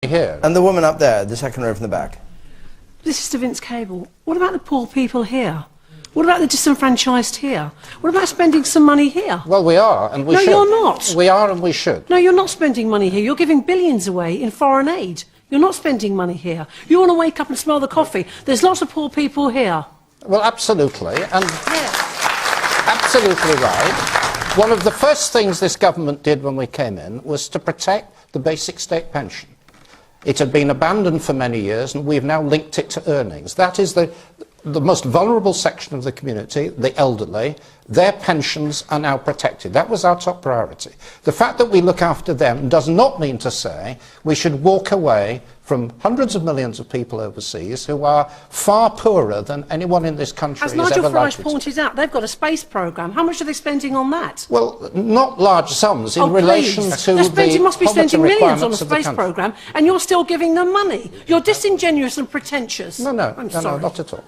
here. And the woman up there, the second row from the back. This is to Vince Cable. What about the poor people here? What about the disenfranchised here? What about spending some money here? Well, we are, and we should. No, you're not. We are, and we should. No, you're not spending money here. You're giving billions away in foreign aid. You're not spending money here. You want to wake up and smell the coffee. There's lots of poor people here. Well, absolutely, and absolutely right. One of the first things this government did when we came in was to protect the basic state pension. It had been abandoned for many years, and we've now linked it to earnings. That is the most vulnerable section of the community, the elderly. Their pensions are now protected. That was our top priority. The fact that we look after them does not mean to say we should walk away from hundreds of millions of people overseas who are far poorer than anyone in this country As is ever Nigel likely Farage pointed out, they've got a space programme. How much are they spending on that? Well, not large sums in relation to you must be spending millions on a of the space country. programme, and you're still giving them money. You're disingenuous and pretentious. No, I'm no, sorry. not at all.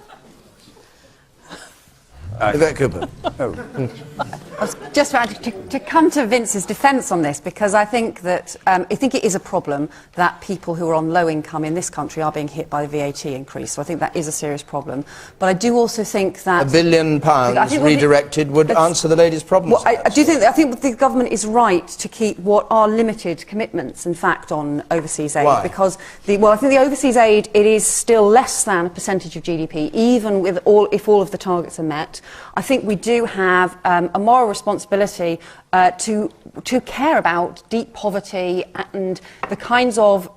Yvette Cooper. I was just about to come to Vince's defence on this, because I think that I think it is a problem that people who are on low income in this country are being hit by the VAT increase. So I think that is a serious problem. But I do also think that £1 billion redirected would answer the lady's problems. Well, I think the government is right to keep what are limited commitments, in fact, on overseas aid. Why? Because I think the overseas aid, it is still less than a percentage of GDP, even with if all of the targets are met. I think we do have a moral responsibility to care about deep poverty and the kinds of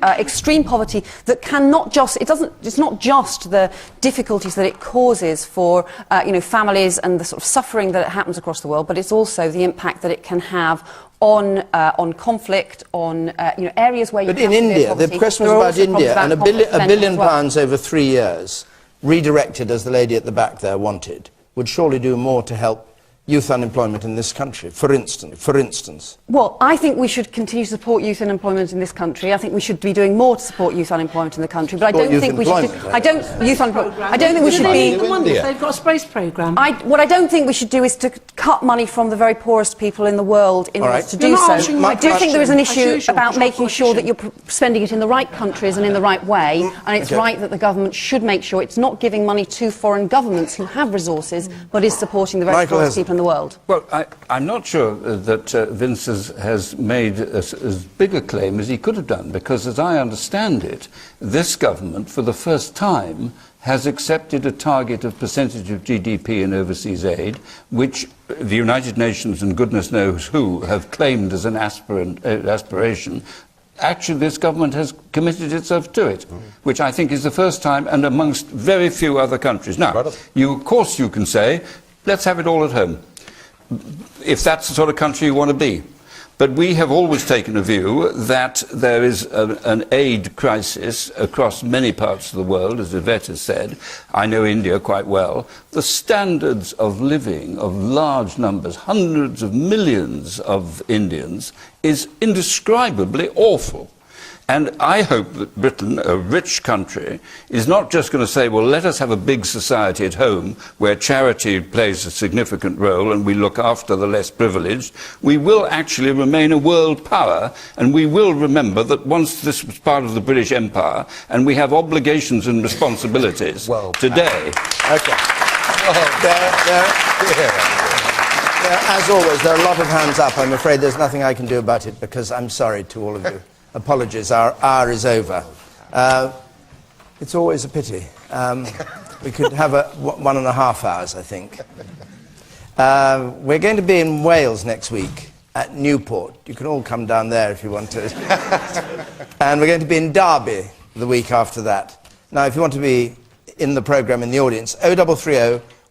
extreme poverty that cannot just it's not just the difficulties that it causes for families and the sort of suffering that it happens across the world, but it's also the impact that it can have on conflict, on areas where you But in India, the question was about India, and £1 billion over 3 years, redirected as the lady at the back there wanted, would surely do more to help youth unemployment in this country, for instance. Well, I think we should continue to support youth unemployment in this country. I think we should be doing more to support youth unemployment in the country. But I don't think we should. I don't think we should be. The money if they've got a space programme. What I don't think we should do is to cut money from the very poorest people in the world in order to do so. I do think there is an issue about making sure that you're spending it in the right countries and in the right way. And it's right that the government should make sure it's not giving money to foreign governments who have resources, but is supporting the very poorest people in the world. Well, I'm not sure that Vince has made as big a claim as he could have done, because as I understand it, this government, for the first time, has accepted a target of percentage of GDP in overseas aid, which the United Nations and goodness knows who have claimed as an aspiration. Actually, this government has committed itself to it, which I think is the first time, and amongst very few other countries. Now, of course you can say, let's have it all at home, if that's the sort of country you want to be. But we have always taken a view that there is an aid crisis across many parts of the world, as Yvette has said. I know India quite well. The standards of living of large numbers, hundreds of millions of Indians, is indescribably awful. And I hope that Britain, a rich country, is not just going to say, well, let us have a big society at home where charity plays a significant role and we look after the less privileged. We will actually remain a world power, and we will remember that once this was part of the British Empire, and we have obligations and responsibilities today. Okay. As always, there are a lot of hands up. I'm afraid there's nothing I can do about it, because I'm sorry to all of you. Apologies, our hour is over. It's always a pity. We could have 1.5 hours, I think. We're going to be in Wales next week at Newport. You can all come down there if you want to. And we're going to be in Derby the week after that. Now, if you want to be in the programme in the audience, 0330